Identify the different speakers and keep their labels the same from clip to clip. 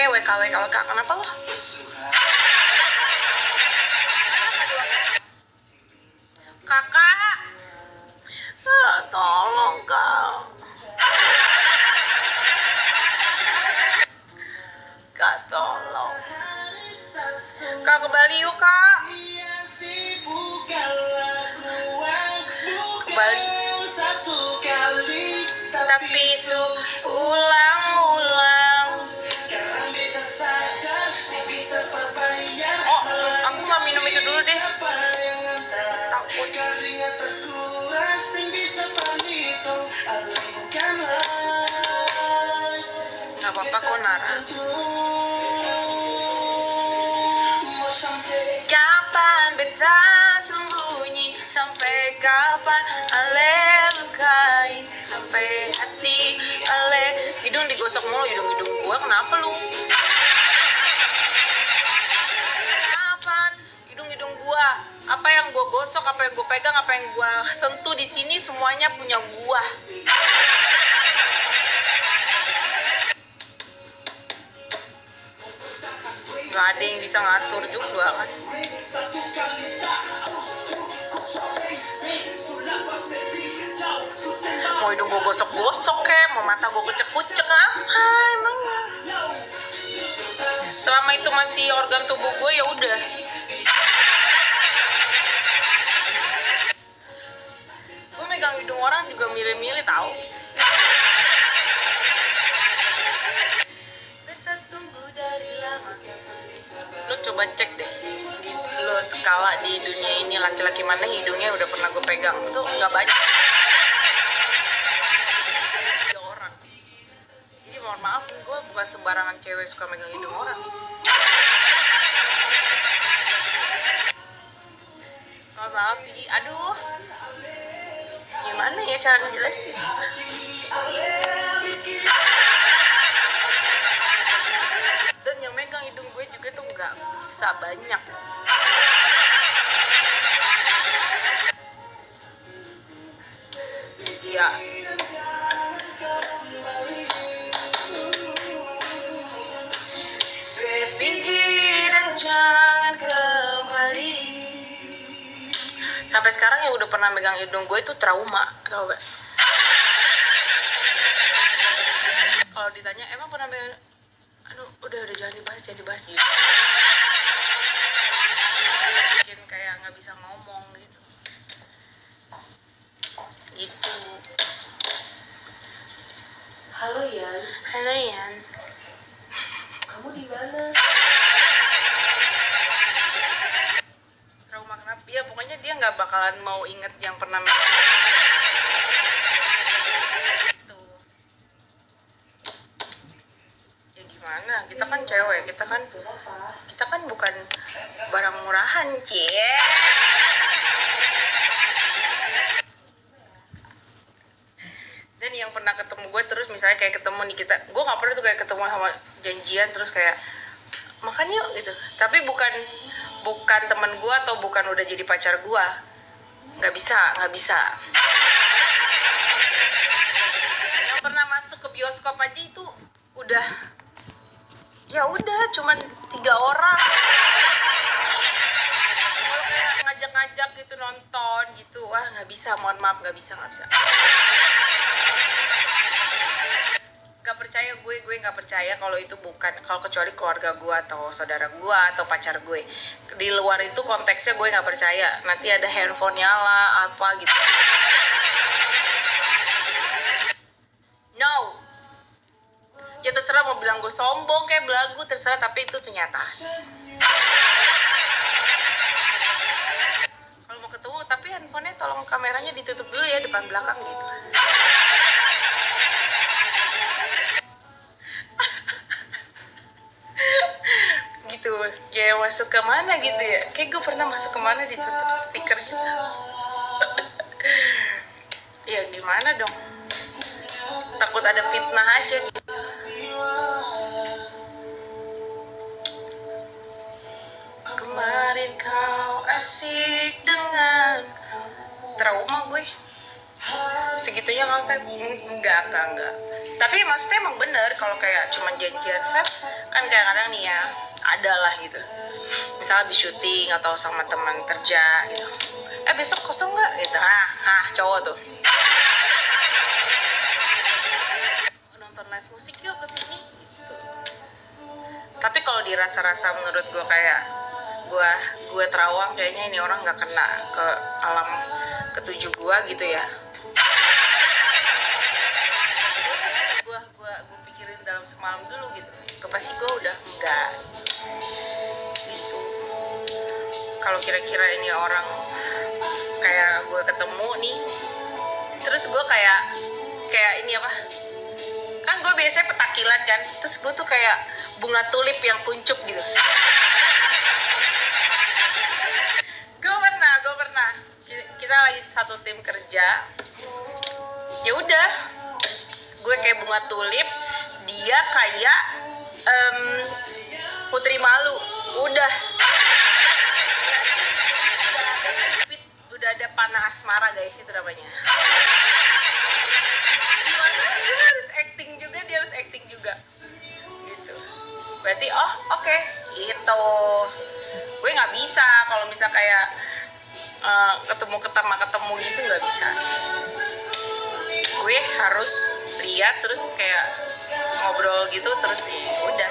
Speaker 1: kayak WK kenapa lo? Kakak, tolong kak. Kak tolong. Kak ke Bali yuk kak. Ke Bali. Tapi ulang-ulang. Oh, aku mau minum itu dulu deh. Takut. Gak apa-apa kok Nara. Kapan beta sembunyi, sampai kapan ale lukai, sampai hati ale. Hidung digosok mulu, hidung gua kenapa lu? Kapan hidung gua? Apa yang gua gosok, apa yang gua pegang, apa yang gua sentuh di sini semuanya punya gua. Gak ada yang bisa ngatur juga kan. Mau hidung gue gosok-gosok mau mata gue kucek-kucek apa emang. Selama itu masih organ tubuh gue ya udah. Gue megang hidung orang juga milih-milih tahu. Lo coba cek deh di lo skala di dunia ini laki-laki mana hidungnya udah pernah gue pegang tuh nggak banyak. Orang. Jadi mohon maaf gue bukan sembarangan cewek suka megang hidung orang. Mohon maaf jadi aduh gimana ya cara ngejelasin. Dan yang megang hidung gue juga tuh nggak bisa banyak. Ya. Sepikir dan jangan kembali. Sampai sekarang yang udah pernah megang hidung gue itu trauma, tau gak? Kalau ditanya emang pernah megang, aduh udah jangan dibahas gitu. Bikin kayak nggak bisa ngomong gitu. Gitu.
Speaker 2: Halo Yan.
Speaker 1: Halo Yan.
Speaker 2: Kamu di mana?
Speaker 1: Trauma kenapa? Ya pokoknya dia nggak bakalan mau inget yang pernah ya gimana? Kita kan cewek, kita kan bukan barang murahan, cie. Dan yang pernah ketemu gue terus misalnya kayak ketemu nih gue nggak pernah tuh kayak ketemu sama janjian terus kayak makan yuk gitu. Tapi bukan teman gue atau bukan udah jadi pacar gue. Nggak bisa. Yang pernah masuk ke bioskop aja itu udah cuman 3 orang. Kalau kayak ngajak-ngajak gitu nonton gitu, wah nggak bisa, mohon maaf nggak bisa. Gak percaya gue nggak percaya kalau itu bukan, kalau kecuali keluarga gue atau saudara gue atau pacar gue. Di luar itu konteksnya gue nggak percaya. Nanti ada handphone nyala apa gitu. No. Ya terserah mau bilang gue sombong kayak belagu terserah, tapi itu kenyataan. Kalau mau ketemu tapi handphonenya tolong kameranya ditutup dulu ya depan belakang gitu. Gitu ya, masuk ke mana gitu ya, kayak gue pernah masuk kemana ditutup stiker gitu. Ya gimana dong, takut ada fitnah aja gitu. Kemarin kau asik dengan trauma gue segitunya. Enggak Tapi maksudnya emang bener kalau kayak cuman janjian Feb kan kadang-kadang nih ya ada lah gitu, misalnya habis syuting atau sama teman kerja gitu, besok kosong nggak gitu, cowok tuh nonton live musik yuk kesini gitu. Tapi kalau dirasa-rasa menurut gue kayak gue terawang, kayaknya ini orang nggak kena ke alam ketujuh gue gitu ya. Gue pikirin dalam semalam dulu gitu, pasti gue udah enggak gitu. Kalau kira-kira ini orang kayak gue ketemu nih, terus gue kayak ini apa, kan gue biasanya petakilan kan, terus gue tuh kayak bunga tulip yang kuncup gitu. gue pernah kita lagi satu tim kerja, ya udah gue kayak bunga tulip, dia kayak putri malu, udah ada panah asmara guys, itu namanya. Dia harus acting juga, gitu. Berarti oke, gitu. Gue nggak bisa kalau misal kayak ketemu gitu, nggak bisa. Gue harus lihat terus kayak ngobrol gitu, terus udah.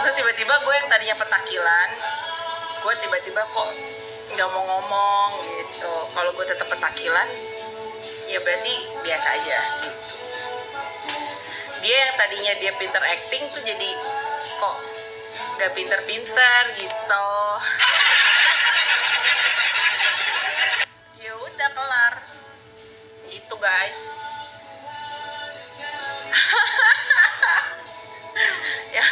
Speaker 1: Terus tiba-tiba gue yang tadinya petakilan, gue tiba-tiba kok nggak mau ngomong gitu. Kalau gue tetap petakilan, ya berarti biasa aja gitu. Dia yang tadinya dia pinter acting tuh jadi kok nggak pinter-pinter gitu. Ya udah kelar gitu guys. Ya.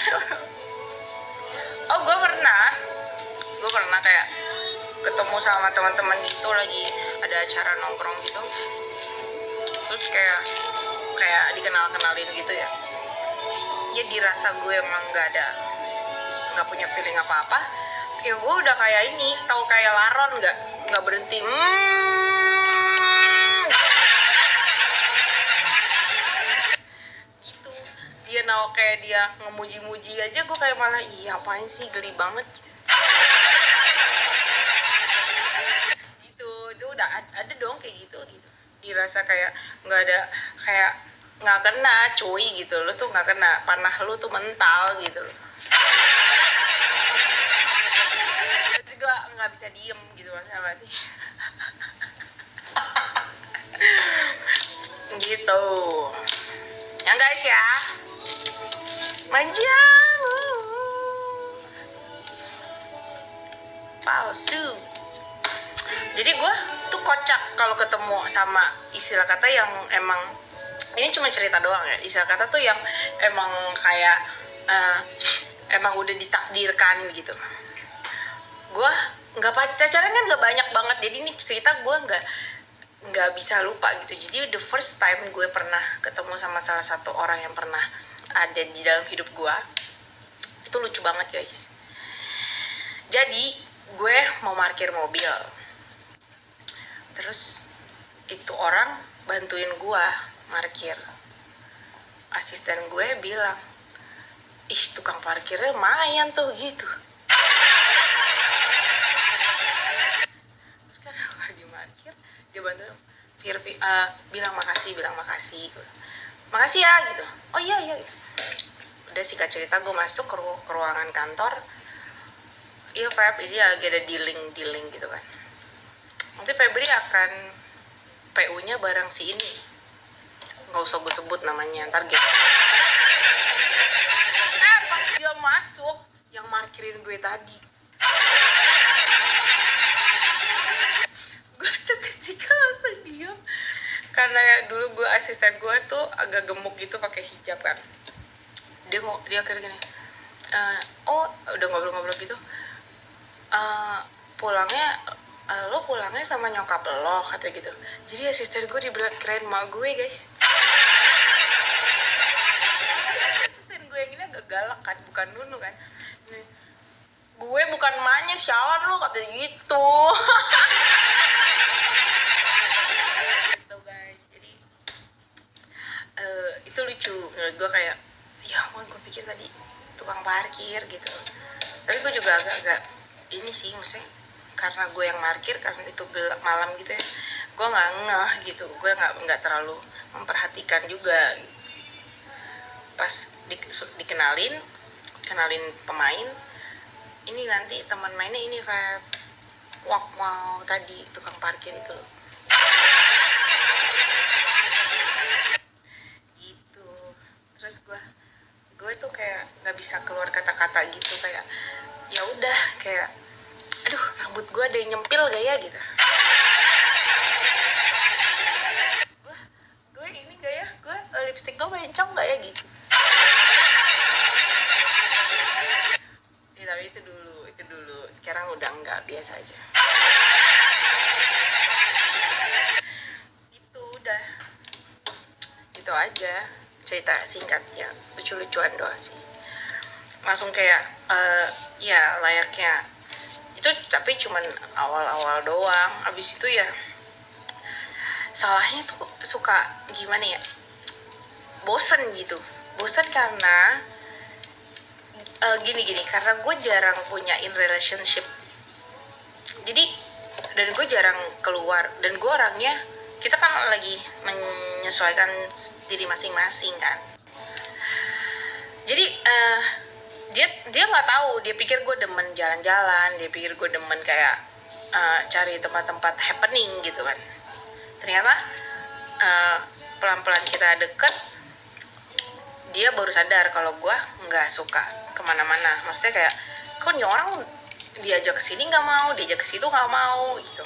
Speaker 1: Gue pernah kayak ketemu sama teman-teman gitu, lagi ada acara nongkrong gitu, terus kayak dikenalin gitu ya. Ya dirasa gue emang nggak punya feeling apa-apa. Ya gue udah kayak ini, tahu kayak laron nggak berhenti. Gitu. Dia kayak dia ngemuji-muji aja, gue kayak malah iya apain sih, geli banget gitu. Itu udah ada dong kayak gitu. Dirasa kayak nggak kena cuy gitu, lu tuh nggak kena, panah lu tuh mental gitu loh. Tapi gue nggak bisa diem gitu masalah sih. Gitu ya guys ya, manja palsu. Jadi gue tuh kocak kalau ketemu sama istilah kata yang emang, ini cuma cerita doang ya, istilah kata tuh yang emang kayak emang udah ditakdirkan gitu. Gue nggak pacaran kan nggak banyak banget, jadi ini cerita gue nggak bisa lupa gitu. Jadi the first time gue pernah ketemu sama salah satu orang yang pernah ada di dalam hidup gue, itu lucu banget guys. Jadi gue mau parkir mobil, terus itu orang bantuin gue parkir. Asisten gue bilang, ih tukang parkirnya lumayan tuh gitu. Terus kan aku lagi parkir, dia bantu bilang makasih makasih ya gitu. Oh iya. Udah singkat cerita gue masuk ke ruangan kantor. Iya Feb, ini lagi ada dealing gitu kan. Nanti Febri akan PU-nya barang si ini, nggak usah gue sebut namanya, ntar gitu. Pas dia masuk, yang parkirin gue tadi, gue seketika langsung diam. Karena dulu gue asisten gue tuh agak gemuk gitu, pakai hijab kan. Dia kayak gini, udah ngobrol-ngobrol gitu. Lo pulangnya sama nyokap lo, kata gitu. Jadi asisten gue dibilang keren mak gue guys. Asisten gue yang ini agak galak kan, bukan Nunu kan. Gue bukan emaknya, sialan lo, kata gitu. Gitu guys. Jadi Itu lucu menurut gue, kayak ya ampun, gue pikir tadi tukang parkir gitu. Tapi gue juga agak-agak ini sih, maksudnya karena gue yang parkir, karena itu gelap malam gitu ya, gue nggak ngeh gitu, gue nggak terlalu memperhatikan juga gitu. Pas kenalin pemain, ini nanti teman mainnya ini Feb, wow tadi tukang parkir itu loh gitu. Terus gue tuh kayak nggak bisa keluar kata-kata gitu, kayak ya udah kayak aduh, rambut gue ada yang nyempil gak ya gitu. Gue ini gak ya, gue lipstick gue mencong gak ya gitu. Ya, tapi itu dulu sekarang udah enggak, biasa aja. Itu udah itu aja cerita singkatnya, lucu-lucuan doang sih, langsung kayak ya layaknya itu, tapi cuman awal-awal doang. Abis itu ya salahnya tuh suka gimana ya, bosen gitu. Bosen karena gini karena gue jarang punya in relationship, jadi dan gue jarang keluar, dan gue orangnya, kita kan lagi menyesuaikan diri masing-masing kan. Jadi dia nggak tahu, dia pikir gue demen jalan-jalan, dia pikir gue demen kayak cari tempat-tempat happening gitu kan. Ternyata pelan-pelan kita deket, dia baru sadar kalau gue nggak suka kemana-mana. Maksudnya kayak, kok nih orang diajak ke sini nggak mau, diajak ke situ nggak mau gitu.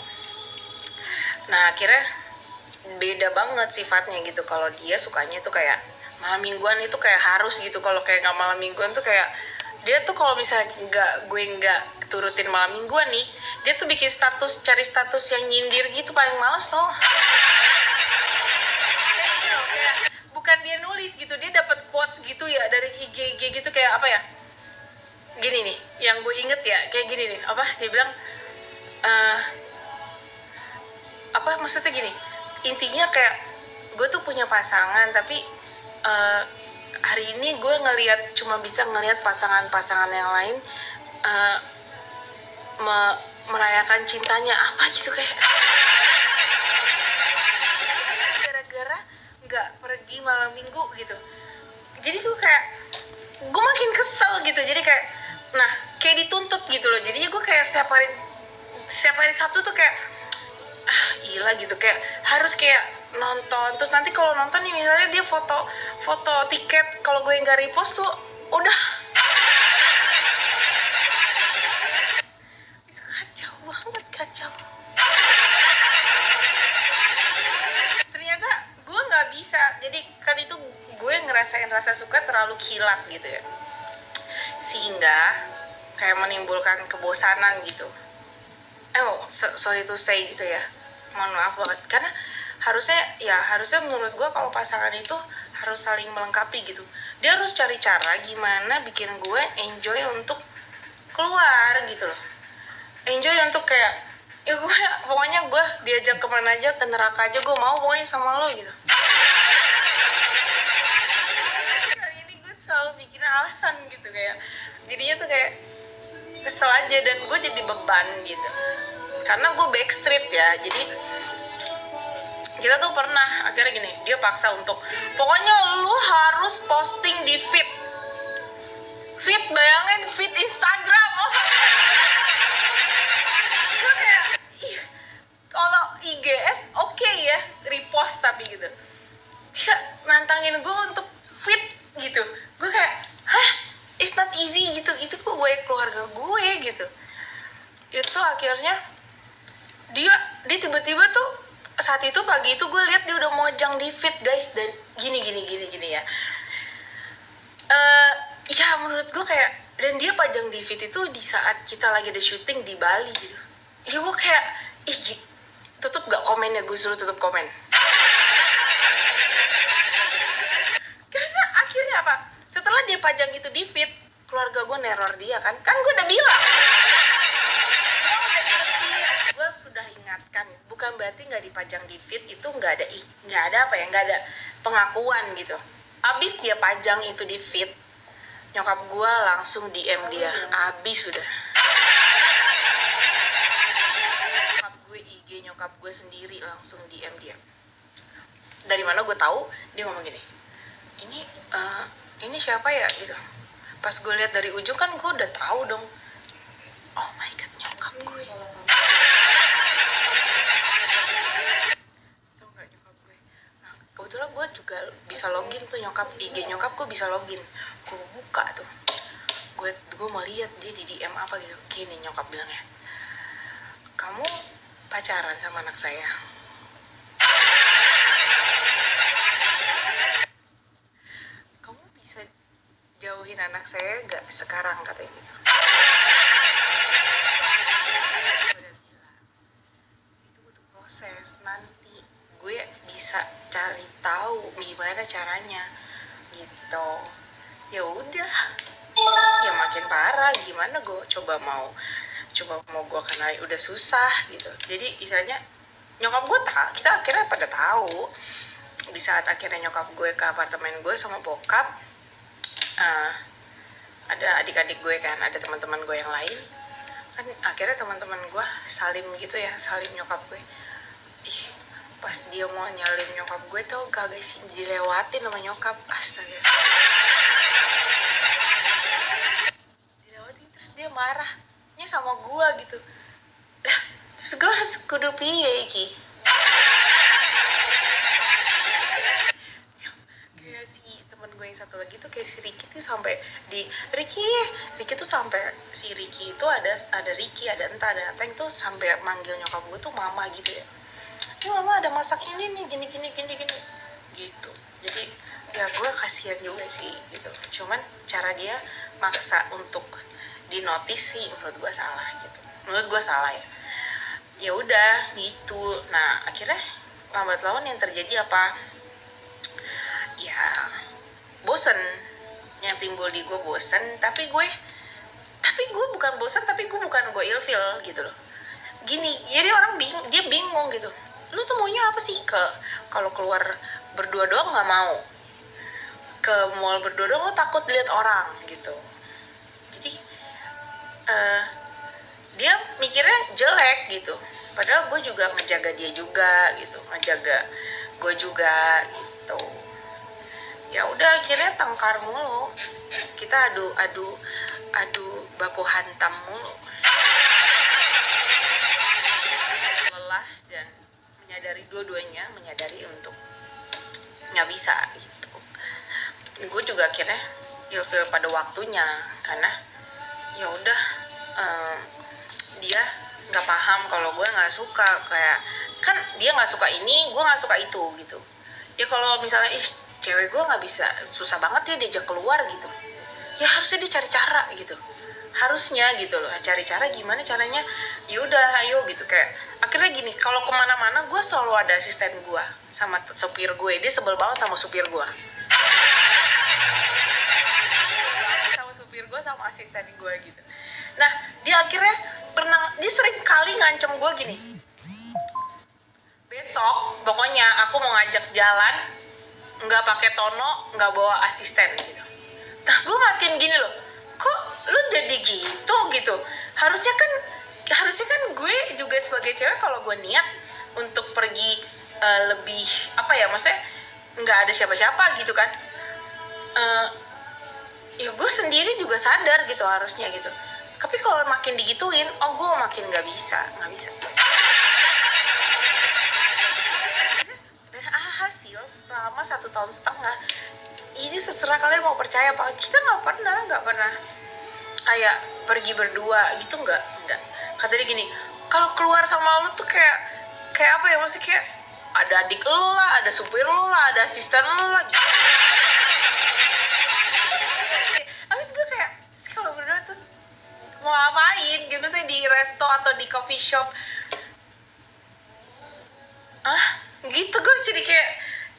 Speaker 1: Nah akhirnya beda banget sifatnya gitu. Kalau dia sukanya tuh kayak malam mingguan itu kayak harus gitu. Kalau kayak nggak malam mingguan tuh kayak, dia tuh kalau misalnya gue nggak turutin malam mingguan nih, dia tuh bikin status, cari status yang nyindir gitu, paling males tau. Bukan dia nulis gitu, dia dapat quotes gitu ya dari IG gitu, kayak apa ya, gini nih yang gue inget ya, kayak gini nih, apa dia bilang apa maksudnya gini, intinya kayak gue tuh punya pasangan, tapi hari ini gue cuma bisa ngelihat pasangan-pasangan yang lain merayakan cintanya, apa gitu, kayak gara-gara nggak pergi malam minggu gitu. Jadi tuh kayak gue makin kesel gitu, jadi kayak nah kayak dituntut gitu loh. Jadinya gue kayak setiap hari Sabtu tuh kayak gila gitu, kayak harus kayak nonton. Terus nanti kalau nonton nih misalnya dia foto tiket, kalau gue nggak repost tuh udah itu kacau banget, kacau. Ternyata gue nggak bisa, jadi kan itu gue ngerasain rasa suka terlalu kilat gitu ya, sehingga kayak menimbulkan kebosanan gitu. Sorry to say gitu ya, mohon maaf banget, karena harusnya menurut gue kalau pasangan itu harus saling melengkapi gitu. Dia harus cari cara gimana bikin gue enjoy untuk keluar gitu loh, enjoy untuk kayak ya gue pokoknya gue diajak kemana aja, ke neraka aja gue mau pokoknya sama lo gitu. Kali ini gue selalu bikin alasan gitu, kayak jadinya tuh kayak kesel aja, dan gue jadi beban gitu. Karena gue backstreet ya, jadi kita tuh pernah akhirnya gini, dia paksa untuk pokoknya lu harus posting di feed, bayangin feed Instagram. Gue kayak kalau IGS oke ya repost, tapi gitu dia nantangin gue untuk feed gitu. Gue kayak it's not easy gitu, itu gue keluarga gue gitu. Itu akhirnya dia tiba-tiba tuh saat itu pagi itu gue lihat dia udah mojang di feed guys, dan gini ya. Ya menurut gue kayak, dan dia pajang di feed itu di saat kita lagi ada syuting di Bali gitu. Ya gue kayak tutup gak komennya, gue suruh tutup komen. Karena akhirnya apa, setelah dia pajang itu di feed, keluarga gue neror dia kan gue udah bilang. Gue sudah ingatkan, bukan berarti nggak dipajang di feed itu nggak ada pengakuan gitu. Abis dia pajang itu di feed, nyokap gue langsung DM dia. Abis udah. Nyokap gue IG nyokap gue sendiri langsung DM dia. Dari mana gue tahu? Dia ngomong gini, ini siapa ya gitu. Pas gue lihat dari ujung kan gue udah tahu dong. Oh my god, nyokap gue. Tau gak nyokap gue? Nah, kebetulan gue juga bisa login tuh nyokap, IG nyokap gue bisa login. Gue buka tuh, gue mau lihat dia di DM apa gitu. Gini nyokap bilangnya, kamu pacaran sama anak saya. Kamu bisa jauhin anak saya gak sekarang, katanya gitu. Itu butuh proses, nanti gue bisa cari tahu gimana caranya gitu. Ya udah, ya makin parah, gimana gue coba mau gue karena udah susah gitu. Jadi istilahnya nyokap gue kita akhirnya pada tahu. Di saat akhirnya nyokap gue ke apartemen gue sama bokap, ada adik-adik gue kan, ada teman-teman gue yang lain kan, akhirnya teman-teman gue salim gitu ya, salim nyokap gue. Ih, pas dia mau nyalin nyokap gue tau kagak sih, dilewatin sama nyokap. Astaga, dilewatin terus dia marahnya sama gue gitu lah. Terus gue harus kudu piye iki. Kayak si temen gue yang satu lagi tuh, kayak si Ricky tuh sampai Ricky tuh sampai si Ricky itu ada Ricky, ada Entah, ada Teng tuh sampai manggil nyokap gue tuh mama gitu ya. Ini mama ada masak ini nih, gini gitu. Jadi ya gue kasihan juga sih gitu. Cuman cara dia maksa untuk dinotis sih menurut gue salah gitu. Menurut gue salah ya. Ya udah gitu. Nah akhirnya lambat laun yang terjadi apa? Ya bosen, yang timbul di gue bosen. Tapi gue bukan bosen, tapi gue bukan gue ilfil gitu loh. Gini, jadi orang dia bingung gitu. Lu tuh maunya apa sih? Kalau keluar berdua doang nggak mau, ke mall berdua doang lo takut dilihat orang gitu. Jadi dia mikirnya jelek gitu, padahal gue juga ngejaga dia juga gitu, ngejaga gue juga gitu. Ya udah akhirnya tengkar mulu, kita adu baku hantam mulu. Lelah dan dua-duanya menyadari untuk nggak bisa gitu. Gue juga akhirnya ilfil pada waktunya, karena ya udah dia nggak paham kalau gue nggak suka, kayak kan dia nggak suka ini, gue nggak suka itu gitu. Ya kalau misalnya cewek gue nggak bisa, susah banget ya diajak keluar gitu, ya harusnya dia cari cara gitu, harusnya gitu loh, cari cara gimana caranya. Ya udah ayo gitu. Kayak akhirnya gini, kalau kemana-mana gue selalu ada asisten gue sama supir gue. Dia sebel banget sama supir gue, sama supir gue sama asisten gue gitu. Nah dia akhirnya dia sering kali ngancem gue gini, besok pokoknya aku mau ngajak jalan nggak pakai tono, nggak bawa asisten gitu. Nah gue makin gini loh, kok lu jadi gitu. Harusnya kan gue juga sebagai cewek, kalau gue niat untuk pergi lebih apa ya, maksudnya nggak ada siapa-siapa gitu kan, ya gue sendiri juga sadar gitu harusnya gitu. Tapi kalau makin digituin, gue makin nggak bisa. Dan hasil selama 1,5 tahun, ini seserah kalian mau percaya apa, kita nggak pernah kayak pergi berdua gitu, nggak. Kata dia gini, kalau keluar sama lu tuh kayak apa ya, maksudnya kayak ada adik lu lah, ada supir lu lah, ada asisten lu lah gitu. Habis gue kayak, terus kalau berdua terus mau ngapain gitu, misalnya di resto atau di coffee shop, gitu. Gue jadi kayak,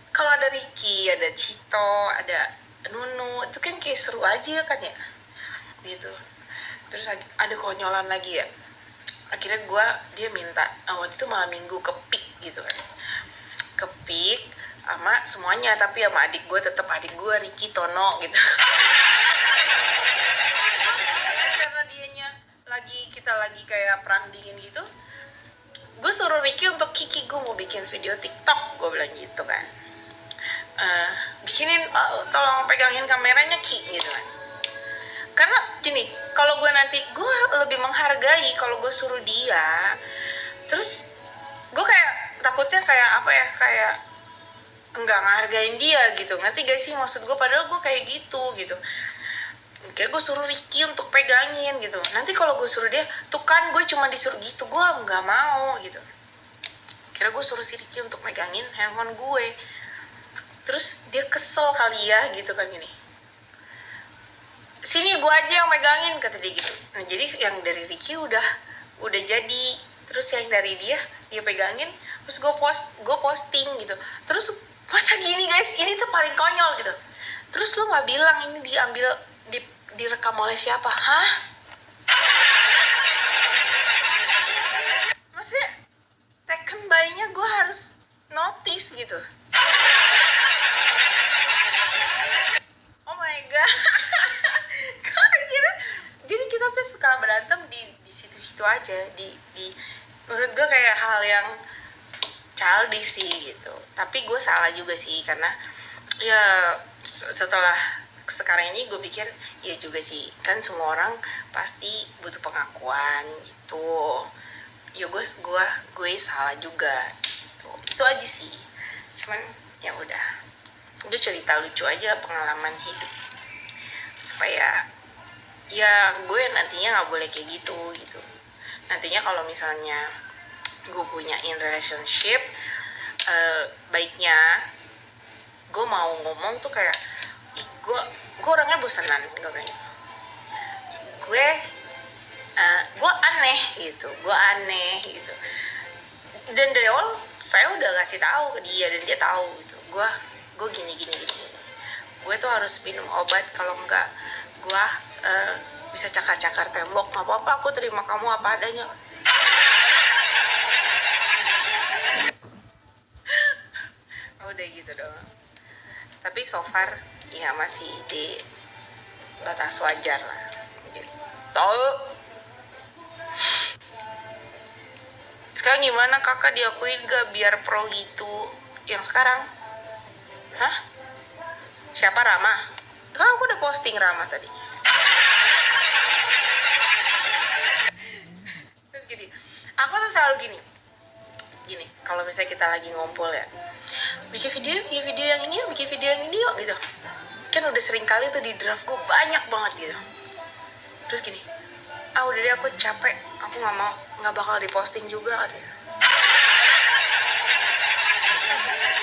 Speaker 1: kalau ada Ricky, ada Cito, ada Nunu, itu kan kayak seru aja kan ya gitu. Terus ada konyolan lagi ya, akhirnya dia minta, waktu itu malam minggu ke Pik gitu kan, ke Pik sama semuanya, tapi sama adik gue tetap adik gue Ricky Tono gitu. Karena dianya kita lagi kayak perang dingin gitu, gue suruh Ricky untuk Kiki, gue mau bikin video TikTok, gue bilang gitu kan. Bikinin, tolong pegangin kameranya Ki gitu kan. Karena gini, kalau gue nanti, gue lebih menghargai kalau gue suruh dia, terus gue kayak takutnya kayak apa ya, kayak nggak ngehargain dia gitu, ngerti gak sih maksud gue? Padahal gue kayak gitu. Kira gue suruh Ricky untuk pegangin gitu, nanti kalau gue suruh dia, tuh kan gue cuma disuruh gitu, gue nggak mau gitu. Kira gue suruh si Ricky untuk megangin handphone gue, terus dia kesel kali ya gitu kan, gini, sini gue aja yang megangin kata dia gitu. Nah jadi yang dari Ricky udah jadi, terus yang dari dia pegangin, terus gue posting gitu. Terus masa gini guys, ini tuh paling konyol gitu. Terus lo nggak bilang ini direkam oleh siapa? Hah? Maksudnya taken by-nya gue harus notice gitu. Oh my god. Jadi kita tuh suka berantem di situ-situ aja, di menurut gue kayak hal yang childish sih gitu. Tapi gue salah juga sih, karena ya setelah sekarang ini gue pikir ya juga sih, kan semua orang pasti butuh pengakuan gitu. Ya gue salah juga gitu. Itu aja sih, cuman ya udah, itu cerita lucu aja, pengalaman hidup, supaya ya gue nantinya nggak boleh kayak gitu. Nantinya kalau misalnya gue punya in relationship, baiknya gue mau ngomong tuh kayak, gue orangnya bosenan, gue kayak gue aneh gitu, dan dari awal saya udah kasih tahu ke dia, dan dia tahu gitu, gue gini. Gue tuh harus minum obat, kalau enggak gue bisa cakar-cakar tembok. Nggak apa-apa, aku terima kamu apa adanya. Udah gitu doang. Tapi so far ya masih di batas wajar lah gitu. Sekarang gimana kakak, diakuin gak biar pro gitu yang sekarang? Hah? Siapa? Rama? Kan aku udah posting Rama tadi. Terus gini, aku tuh selalu gini, kalau misalnya kita lagi ngumpul ya, bikin video yang ini yuk, gitu. Kan udah sering kali tuh di draft gue banyak banget gitu. Terus gini, udah deh, aku capek, aku nggak bakal diposting juga katanya.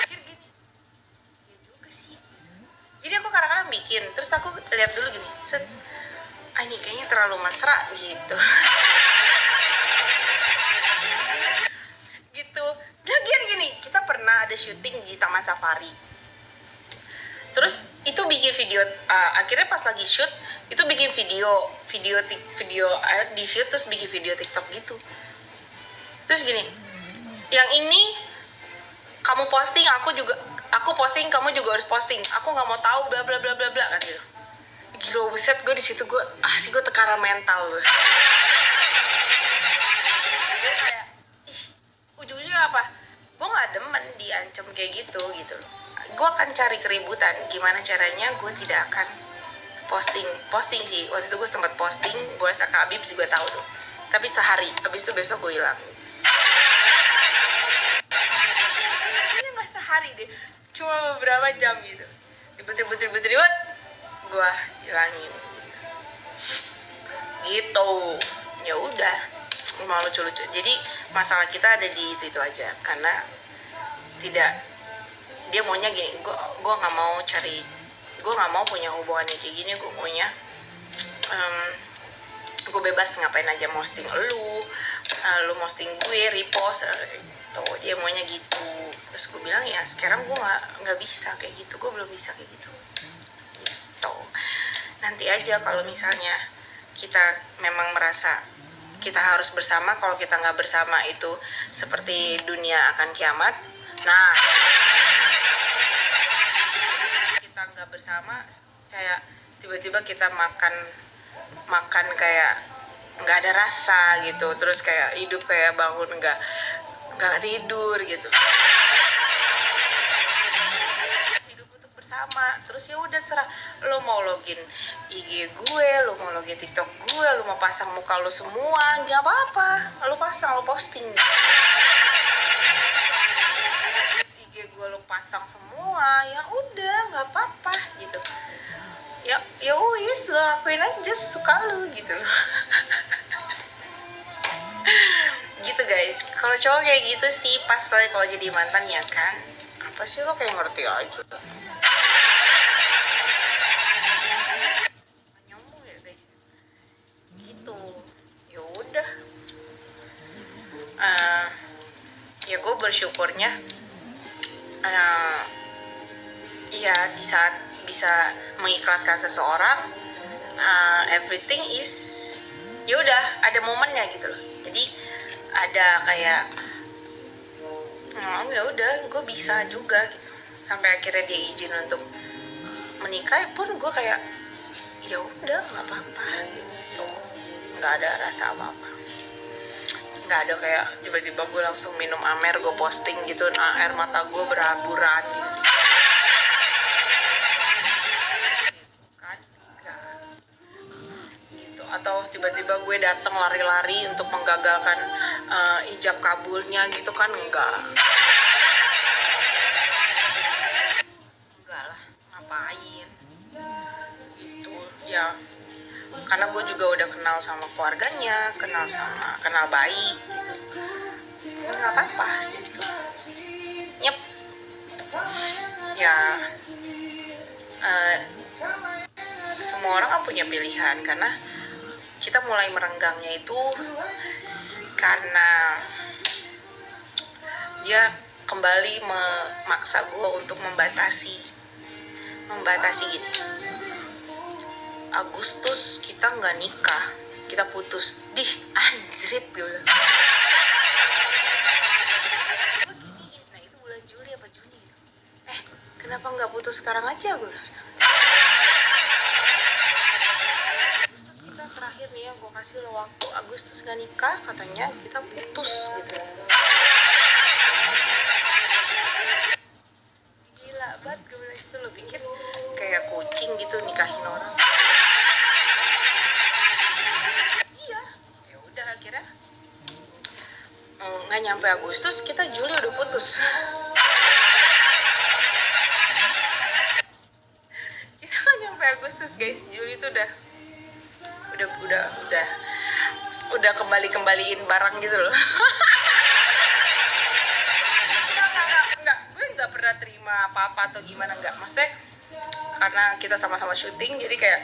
Speaker 1: Pikir gini, ya juga sih. Jadi aku kadang-kadang bikin, terus aku lihat dulu gini, ini kayaknya terlalu mesra gitu. Gitu. Lagian gini, kita pernah ada syuting di Taman Safari. Terus itu bikin video, akhirnya pas lagi shoot itu bikin video di shoot, terus bikin video TikTok gitu. Terus gini, yang ini kamu posting, aku posting, kamu juga harus posting. Aku nggak mau tahu bla bla bla bla bla kan gitu. Gila, buset, gue di situ gue tekanan mental gue. Kayak, ujungnya apa? Gue nggak demen diancam kayak gitu. Gue akan cari keributan. Gimana caranya gue tidak akan posting sih. Waktu itu gue sempat posting, gue rasa Kak Habib juga tahu tuh. Tapi sehari, habis itu besok gue hilang. Ini nggak sehari deh, cuma beberapa jam gitu. Ribut, gue hilangin gitu. Ya udah, emang lucu-lucu. Jadi masalah kita ada di itu aja, karena dia maunya gini. Gue nggak mau punya hubungan kayak gini. Gue maunya gue bebas ngapain aja, posting lu posting gue, repost gitu. Dia maunya gitu. Terus gue bilang ya sekarang gue nggak bisa kayak gitu, gue belum bisa kayak gitu. Nanti aja kalau misalnya kita memang merasa kita harus bersama, kalau kita nggak bersama itu seperti dunia akan kiamat. Nah, nggak bersama, kayak tiba-tiba kita makan makan kayak nggak ada rasa gitu, terus kayak hidup kayak bangun nggak tidur gitu. Hidup untuk bersama, terus ya udah serah lo mau login IG gue, lo mau login TikTok gue, lo mau pasang muka lo semua, nggak apa-apa, lo pasang, lo posting. IG gue lo pasang semua, ya udah nggak apa-apa gitu. Ya wis, lo lakuin aja suka lo gitu loh. Gitu guys, kalau cowok kayak gitu sih pas lagi kalau jadi mantan ya kan, apa sih lo kayak ngerti aja. Nyambung ya guys, gitu. Ya udah, ya gue bersyukurnya ya di saat bisa mengikhlaskan seseorang, everything is ya udah ada momennya gitu loh. Jadi ada kayak ya udah gue bisa juga gitu, sampai akhirnya dia izin untuk menikah pun gue kayak ya udah nggak apa-apa gitu, nggak ada rasa apa-apa, nggak ada kayak tiba-tiba gue langsung minum amer gue posting gitu, nah air mata gue beraburan gitu kan, nggak gitu. Atau tiba-tiba gue datang lari-lari untuk menggagalkan ijab kabulnya gitu kan, enggak lah, ngapain gitu ya, karena gue juga udah kenal sama keluarganya, kenal baik gitu, nggak apa-apa gitu. Yep. Ya semua orang kan punya pilihan, karena kita mulai merenggangnya itu karena dia kembali memaksa gue untuk membatasi gini. Agustus kita nggak nikah, kita putus. Dih, anjrit gitu. Nah itu bulan Juli apa Juni gitu. Kenapa nggak putus sekarang aja gue? Agustus kita terakhir nih ya, gue kasih lo waktu. Agustus nggak nikah, katanya kita putus gitu. Gila banget gue bilang itu, lo pikir kayak kucing gitu nikahin orang. Iya, ya udah akhirnya nggak nyampe Agustus kita Juli udah putus. Kita nggak nyampe Agustus guys, Juli itu udah kembaliin barang gitu loh. Enggak, gue nggak pernah terima apa-apa atau gimana, nggak, maksudnya karena kita sama-sama syuting, jadi kayak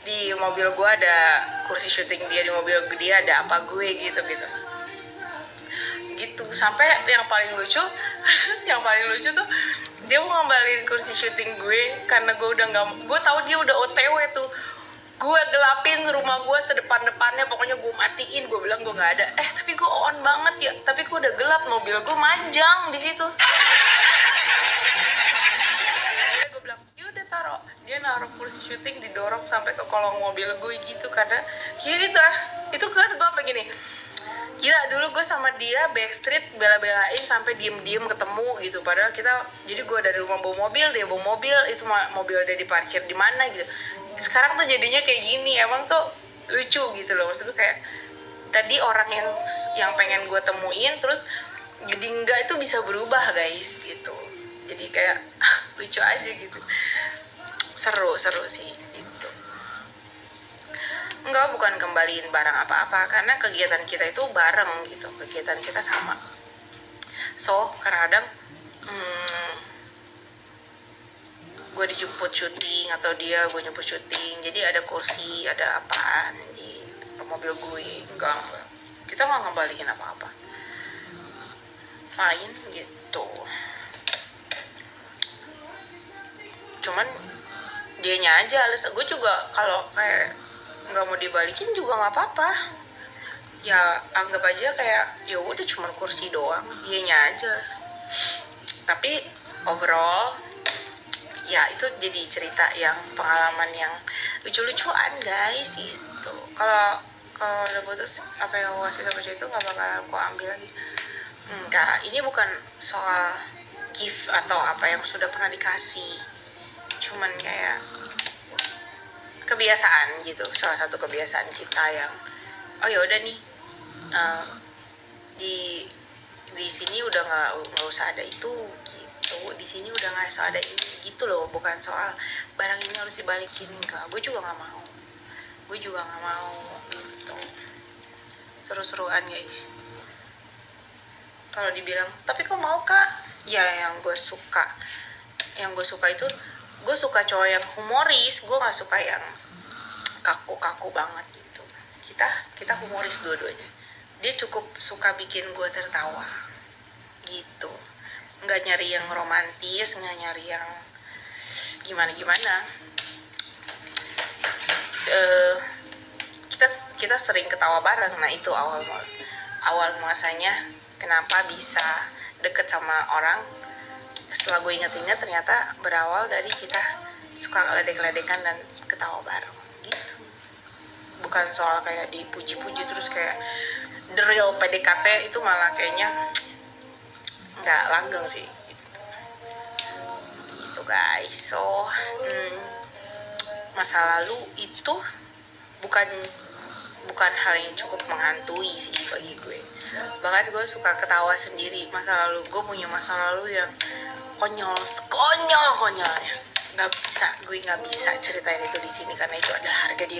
Speaker 1: di mobil gue ada kursi syuting dia, di mobil dia ada apa gue gitu sampai yang paling lucu tuh dia mau ngambilin kursi syuting gue karena gue udah nggak, gue tahu dia udah OTW tuh, gue gelapin rumah gue sedepan-depannya, pokoknya gue matiin, gue bilang gue nggak ada, tapi gue on banget ya, tapi gue udah gelap, mobil gue manjang di situ. Gue bilang yaudah taruh, dia naruh kursi syuting didorong sampai ke kolong mobil gue gitu, karena ya gitu itu kan gue sampai gini, gila dulu gue sama dia backstreet bela-belain sampai diem-diem ketemu gitu, padahal kita, jadi gue dari rumah bawa mobil, dia bawa mobil, itu mobil dia diparkir di mana gitu. Sekarang tuh jadinya kayak gini, emang tuh lucu gitu loh, maksud gue kayak tadi orang yang pengen gue temuin terus jadi enggak, itu bisa berubah guys gitu, jadi kayak lucu aja gitu, seru sih gitu. Enggak, bukan kembaliin barang apa-apa, karena kegiatan kita itu bareng gitu, kegiatan kita sama. So kadang-kadang gue dijemput syuting atau dia gue jemput syuting, jadi ada kursi, ada apaan di mobil gue, enggak, kita nggak ngembaliin apa-apa, fine gitu. Cuman dianya aja alasan, gue juga kalau kayak nggak mau dibalikin juga nggak apa-apa, ya anggap aja kayak ya udah cuma kursi doang, dianya aja. Tapi overall ya itu jadi cerita yang pengalaman yang lucu-lucuan guys itu. Kalau udah putus apa yang aku kasih sama cowok itu nggak bakalan aku ambil lagi. Enggak, ini bukan soal gift atau apa yang sudah pernah dikasih, cuman kayak kebiasaan gitu, salah satu kebiasaan kita yang oh ya udah nih, eh, di sini udah nggak usah ada itu gitu, di sini udah nggak usah ada ini gitu loh, bukan soal barang ini harus dibalikin. Enggak, gue juga nggak mau, gitu. Seru-seruan guys. Kalau dibilang tapi kok mau kak, ya yang gue suka itu gue suka cowok yang humoris, gue nggak suka yang kaku banget gitu. Kita humoris dua-duanya. Dia cukup suka bikin gue tertawa gitu, nggak nyari yang romantis, nggak nyari yang gimana kita sering ketawa bareng. Nah itu awal masanya kenapa bisa deket sama orang. Setelah gue inget-inget ternyata berawal dari kita suka ledek-ledekan dan ketawa bareng gitu, bukan soal kayak dipuji-puji terus kayak the real PDKT. Itu malah kayaknya nggak langgeng sih gitu guys. So masa lalu itu bukan hal yang cukup menghantui sih bagi gue. Bahkan gue suka ketawa sendiri. Masa lalu gue punya masa lalu yang konyolnya. Gue nggak bisa ceritain itu di sini karena itu adalah harga diri